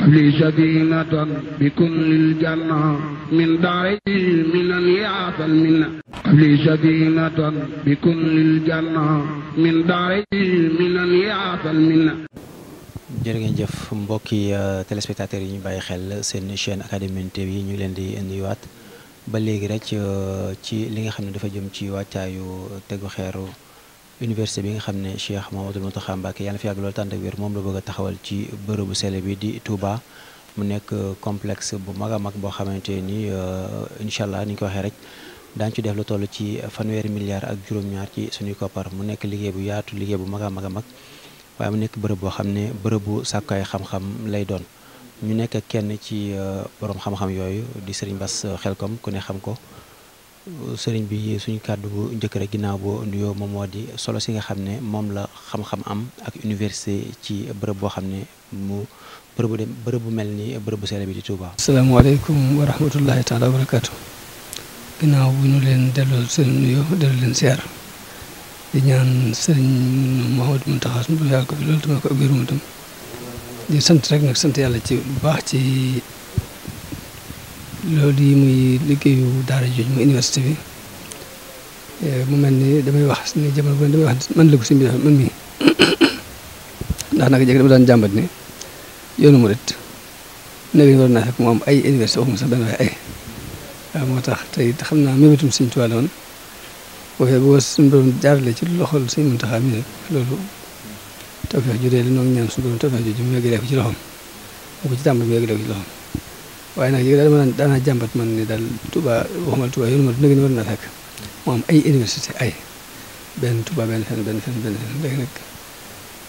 li sadinatan bi kullil janna min daari minan yaatal minna li sadinatan bi kullil janna min daari minan yaatal minna. jërë ngeen jëf mbokki téléspectateurs yi ñu bàyyi xel seen chaîne Académie Médine TV yi ñu ngi leen di nuyuwaat ba léegi rek ci li nga xam ne dafa jëm ci wàccaayu tegu xeeru université bi nga xam ne Cheikh Mouhamadoul Mountakha Mbacké yàlla na fi yàgg loolu tànn ak wér moom la bëgg a taxawal ci bërëbu sell bi di Touba mu nekk complexe bu mag a mag boo xamante ni incha allah ni ñu ko waxee rek daañu ci def lu toll ci fanweeri milliards ak juróom-ñaar ci suñuy koppar mu nekk liggéey bu yaatu liggéey bu mag a mag a mag waaye mu nekk bërëb boo xam ne bërëbu sàkkaay xam-xam lay doon ñu nekk kenn ci borom xam-xam yooyu di Serigne Bass Xelkom ku ne xam ko sëriñ bi suñu kàddu bu njëkk rek ginnaaw boo nuyoo moom moo di solo si nga xam ne moom la xam-xam am ak université ci bërëb boo xam ne mu bërëb bu mel ni bërëb bu sell bi di Touba. asalaamaaleykum wa rahmatullahi taala wa barakaatu. ginnaaw bu ñu leen delloo seen nuyoo delloo leen siyaar di ñaan sëriñ Mouhamadoul Mountakha suñu yàlla ko fi loolu tamit ko ak wér tam di sant rek nag sant yàlla ci bu baax ci loolu yi muy liggéeyu daara jooju muy université bi mu mel ni damay wax ni jamono bu ne damay wax man la ko sëñ bi man mii ndax naka jëkk dama daan jàmbat ne yoonu murit léegi war naa fekk mu am ay université waxuma sax benn waaye ay waaw moo tax tey xam naa mébétum Sëñ Tuubaa la woon boo suñu borom jaarale ci loxol Sëñ Muntaxaa mi nag loolu tawfeex ju dee la noonu ñaan suñu borom tawfeex jooju mu yeggalee ko ci loxom mu ko ci tàmbali mu yeggalee ko ci loxom waaye nag yéegi daal daanaa jàmbat man ni daal Touba waxuma Touba yoonu murit léegi war naa fekk mu am ay université ay benn Touba benn fenn léegi nag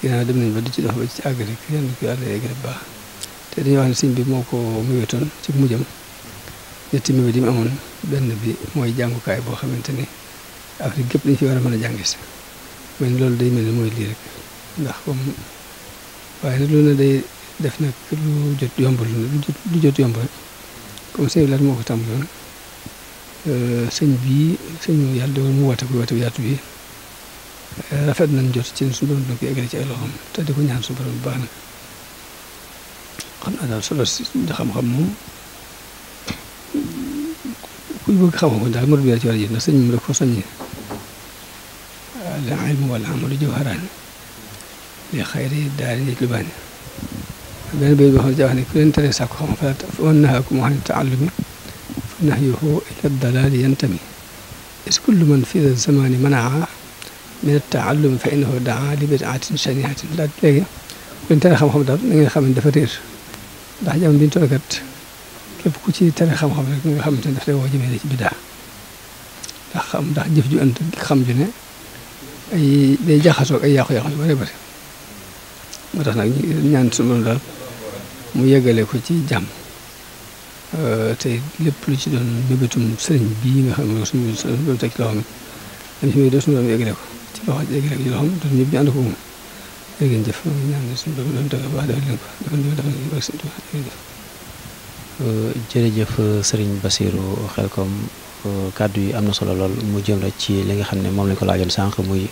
ginnaaw dem nañ ba di ci dox ba ci àgg rek yéen ko yàlla yegg bu baax te dañuy wax ne sëñ bi moo ko mébétoon ci mujjam ñetti mébét yi mu amoon benn bi mooy jàngukaay boo xamante ni Afrique gépp dañ fi war a mën a jàngis mais loolu day mel ni mooy lii rek ndax comme waaye nag loolu ne day def nag lu jot yombul lu jot yomb rek comme sëñ bi laat moo ko tàmbali woon sëñ yàlla dogal mu woote bu yaatu bi rafet nañ jot ci suñu borom dina ko eggale ci ay loxoom te di ko ñaan suñu borom bu baax nag xam naa daal solo si xam-xam moom kuy bëgg xam-xam daal mor bi ci war a jël ndax sëñ moom daf ko soññee al ilmu wal amalu jawharaan li xayri daari yajlubaani benn béy boo xam ne wax ne ku leen tere sàkku xam-xam fa wan nahaakum an taallumi fa nahyuhu ila dalaali yantami is kullu man fi zamani manaa min at-taallumi fa innahu daa li bid'atin shani'atin daal léegi ku leen tere xam-xam daal da ngeen xam ne dafa réer ndax jamono bi ñu toll kat képp ku ci tere xam-xam rek nga xamante ne daf lay woo jëmee ci biddaa ndax jëf ju ënt xam ju ne ay day jaxasoo ak ay yàqu-yàqu yu bëri bëri moo tax nag ñaan suñu borom daal mu yeggale ko ci jàmm te lépp lu ci doon mébétum sëriñ bii nga xam ne suñu borom teg ci loxoom dañ si doon suñu borom yeggale ko ci loxoom te ñëpp ñu ànd ko moom jërë ngeen jëf ñaan suñu borom doon teg baax defal leen ko jërëjëf Serigne Bassirou Xelkom kàddu yi am na solo lool mu jëm rek ci li nga xam ne moom lañ ko laajoon sànq muy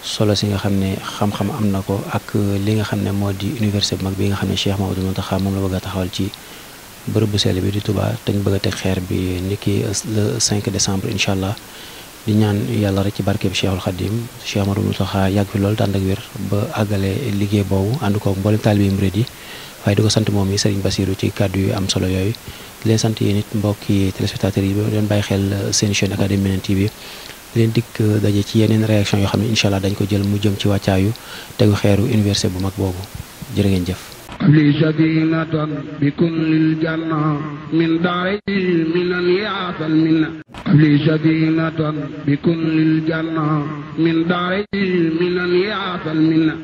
solo si nga xam ne xam-xam am na ko ak li nga xam ne moo di université bu mag bi nga xam ne Cheikh Mouhamadoul Mountakha moom la bëgg a taxawal ci bërëb bu sell bi di Touba te ñu bëgg a teg xeer bi niki le 5 décembre incha allah di ñaan yàlla rek ci barke bi Cheikhul Khadim Cheikh Mouhamadoul Mountakha yàgg fi loolu tànd ak wér ba àggale liggéey boobu ànd ko mboolem taalibe yi murid yi waaye di ko sant moom yi Serigne Bassirou ci kàddu yu am solo yooyu di leen sant yéen it mbokki téléspectateurs yi leen bàyyi xel seen chaîne Académie Médine TV di leen dikk daje ci yeneen réaction yoo xam ne incha allah dañ ko jël mu jëm ci wàccaayu tegu xeeru université bu mag boobu jërë ngeen jëf li sadinatan bi kullil janna min daari minan yaatal minna li sadinatan bi kullil janna min daari minan yaatal minna